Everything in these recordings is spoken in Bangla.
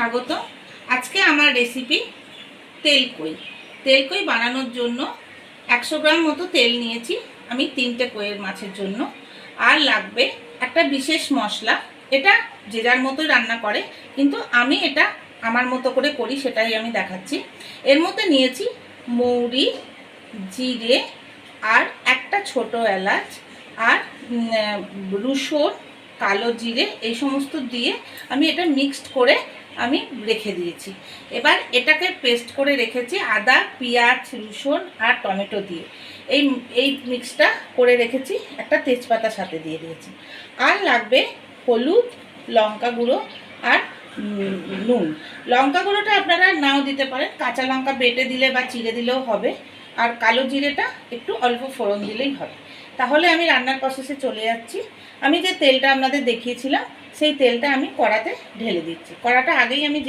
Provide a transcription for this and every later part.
স্বাগত। আজকে আমার রেসিপি তেলকই। তেলকই বানানোর জন্য 100 গ্রাম মতো তেল নিয়েছি আমি 3টে কইয়ের মাছের জন্য। আর লাগবে একটা বিশেষ মশলা, এটা যে যার মতোই রান্না করে, কিন্তু আমি এটা আমার মতো করে করি, সেটাই আমি দেখাচ্ছি। এর মধ্যে নিয়েছি মৌরি, জিরে আর একটা ছোট এলাচ আর রসুন, কালো জিরে, এই সমস্ত দিয়ে আমি এটা মিক্সড করে আমি রেখে দিয়েছি। এবার এটাকে পেস্ট করে রেখেছি আদা, পেঁয়াজ, রসুন আর টমেটো দিয়ে। এই মিক্সটা করে রেখেছি, একটা তেজপাতার সাথে দিয়ে দিয়েছি। আর লাগবে হলুদ, লঙ্কা গুঁড়ো আর নুন। লঙ্কা গুঁড়োটা আপনারা নাও দিতে পারেন, কাঁচা লঙ্কা বেটে দিলে বা চিড়ে দিলেও হবে। আর কালো জিরেটা একটু অল্প ফোড়ন দিলেই হবে। তাহলে আমি রান্নার প্রসেসে চলে যাচ্ছি। আমি যে তেলটা আপনাদের দেখিয়েছিলাম সেই তেলটা আমি কড়াতে ঢেলে দিচ্ছি। কড়াটা আগেই আমি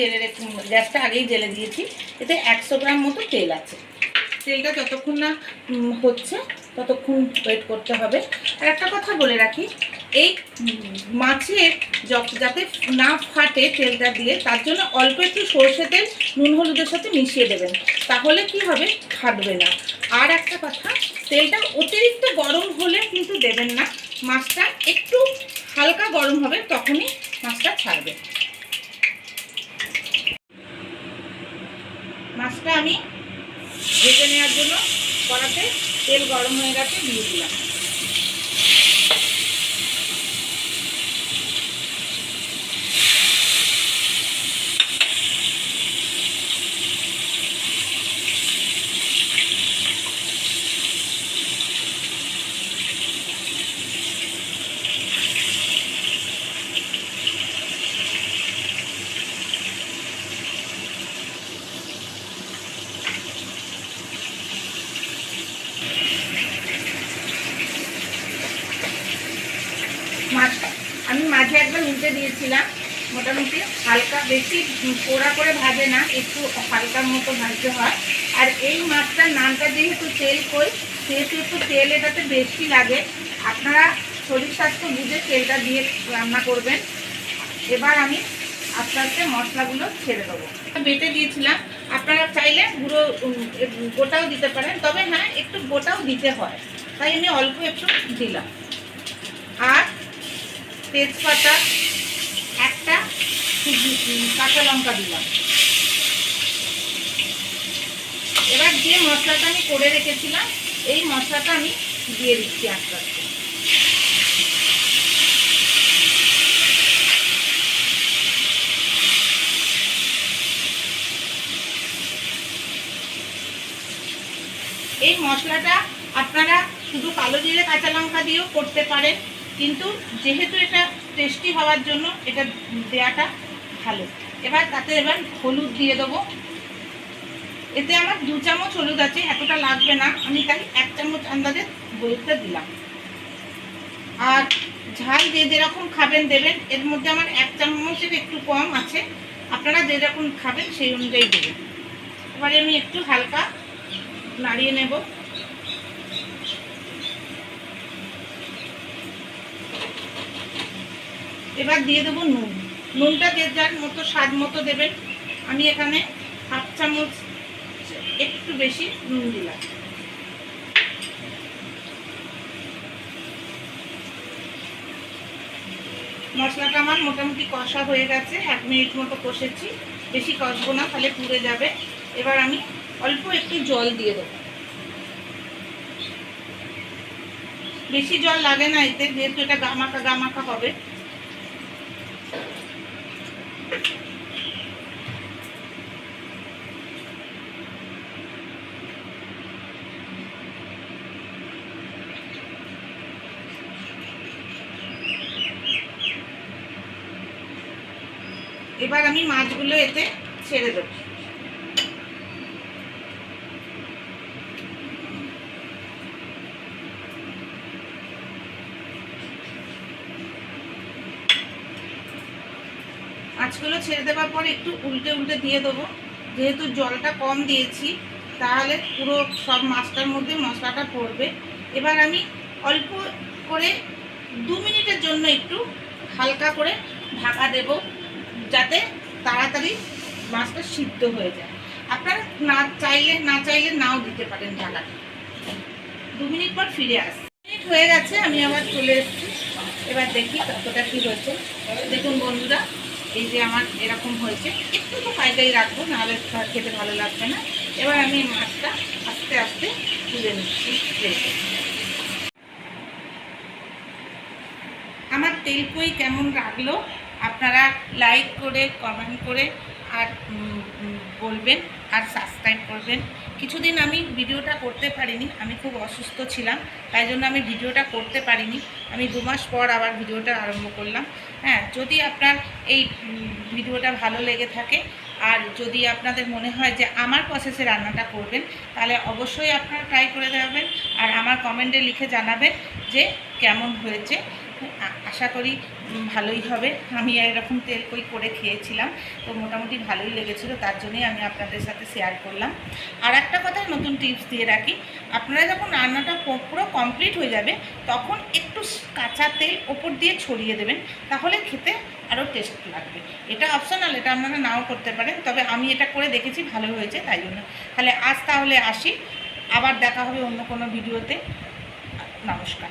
গ্যাসটা আগেই জ্বেলে দিয়েছি। এতে 100 গ্রাম মতো তেল আছে। তেলটা যতক্ষণ না হচ্ছে ততক্ষণ ওয়েট করতে হবে। আর একটা কথা বলে রাখি, এই মাছের যাতে না ফাটে তেলটা দিয়ে, তার জন্য অল্প একটু সরষে তেল নুন হলুদের সাথে মিশিয়ে দেবেন, তাহলে কি হবে, ফাটবে না। আর একটা কথা, তেলটা অতিরিক্ত গরম হলে কিন্তু দেবেন না। মাছটা একটু হালকা গরম হবে, তখনই মাছটা ছাড়বে। মাছটা আমি ভেজে নেওয়ার জন্য কড়াতে তেল গরম হয়ে গেছে, দিয়ে দিলাম। মাছটা আমি মাঝে একবার উল্টে দিয়েছিলাম, মোটামুটি হালকা, বেশি পোড়া করে ভাজে না, একটু হালকার মতো ভাজতে হয়। আর এই মাছটার নামটা যেহেতু তেলকই, সেহেতু একটু তেল এটাতে বেশি লাগে। আপনারা শরীর স্বাস্থ্য বুঝে তেলটা দিয়ে রান্না করবেন। এবার আমি আস্তে আস্তে মশলাগুলো ছেড়ে দেবো। বেটে দিয়েছিলাম, আপনারা চাইলে গুঁড়ো গোটাও দিতে পারেন, তবে হ্যাঁ, একটু গোটাও দিতে হয়, তাই আমি অল্প একটু দিলাম। আর তেজপাতা, একটা কাঁচা লঙ্কা দিলাম। এবার যে মশলাটা আমি করে রেখেছিলাম, এই মশলাটা আমি দিয়ে দিচ্ছি আস্তে আস্তে। এই মশলাটা আপনারা শুধু কালো জিরে কাঁচা লঙ্কা দিয়েও করতে পারেন, কিন্তু যেহেতু এটা টেস্টি হওয়ার জন্য এটা দেওয়াটা ভালো। এবার হলুদ দিয়ে দেবো। এতে আমার 2 চামচ হলুদ আছে, এতটা লাগবে না, আমি তাই 1 চামচ আন্দাজে হলুদটা দিলাম। আর ঝাল যে যেরকম খাবেন দেবেন, এর মধ্যে আমার 1 চামচের একটু কম আছে, আপনারা যেরকম খাবেন সেই অনুযায়ী দেবেন। এবারে আমি একটু হালকা নাড়িয়ে নেব। এবার দিয়ে দেবো নুন। নুনটা যে যার মতো স্বাদ মতো দেবেন। আমি এখানে 1/2 চামচ একটু বেশি নুন দিলাম। মশলাটা আমার মোটামুটি কষা হয়ে গেছে, 1 মিনিট মতো কষেছি, বেশি কষবো না, তাহলে পুড়ে যাবে। এবার আমি অল্প একটু জল দিয়ে দেবো। বেশি জল লাগে না এতে, যেহেতু এটা গামাখা গামাখা হবে। এবার আমি মাছগুলো এতে ছেড়ে দেব। মাছগুলো ছেড়ে দেওয়ার পর একটু উল্টে উল্টে দিয়ে দেবো। যেহেতু জলটা কম দিয়েছি, তাহলে পুরো সব মাছটার মধ্যে মশলাটা পড়বে। এবার আমি অল্প করে 2 মিনিটের জন্য একটু হালকা করে ঢাকা দেব, যাতে তাড়াতাড়ি মাছটা সিদ্ধ হয়ে যায়। আপনারা না চাইলে নাও দিতে পারেন ঢাকাটা। 2 মিনিট পর ফিরে আসছি। মিনিট হয়ে গেছে, আমি আবার চলে এসেছি। এবার দেখি কতটা কি হয়েছে। দেখুন বন্ধুরা, এই যে আমার এরকম হয়েছে, একটু তো কাইটাই রাখবো, নাহলে খেতে ভালো লাগবে না। এবার আমি মাছটা আস্তে আস্তে তুলে নিচ্ছি প্লেটে। আমার তেল কই কেমন লাগলো আপনারা লাইক করে, কমেন্ট করে আর বলবেন, আর সাবস্ক্রাইব করবেন। কিছুদিন আমি ভিডিওটা করতে পারিনি, আমি খুব অসুস্থ ছিলাম, তাই জন্য আমি ভিডিওটা করতে পারিনি। আমি 2 মাস পর আবার ভিডিওটা আরম্ভ করলাম। হ্যাঁ, যদি আপনার এই ভিডিওটা ভালো লেগে থাকে আর যদি আপনাদের মনে হয় যে আমার প্রসেসে রান্নাটা করবেন, তাহলে অবশ্যই আপনারা ট্রাই করে দেবেন আর আমার কমেন্টে লিখে জানাবেন যে কেমন হয়েছে। আশা করি ভালোই হবে। আমি এরকম তেল কই করে খেয়েছিলাম, তো মোটামুটি ভালোই লেগেছিলো, তার জন্যই আমি আপনাদের সাথে শেয়ার করলাম। আর একটা কথা নতুন টিপস দিয়ে রাখি, আপনারা যখন রান্নাটা পুরো কমপ্লিট হয়ে যাবে তখন একটু কাঁচা তেল ওপর দিয়ে ছড়িয়ে দেবেন, তাহলে খেতে আরও টেস্ট লাগবে। এটা অপশনাল, এটা আপনারা নাও করতে পারেন, তবে আমি এটা করে দেখেছি, ভালো হয়েছে, তাই জন্য। তাহলে আসি, আবার দেখা হবে অন্য কোনো ভিডিওতে। নমস্কার।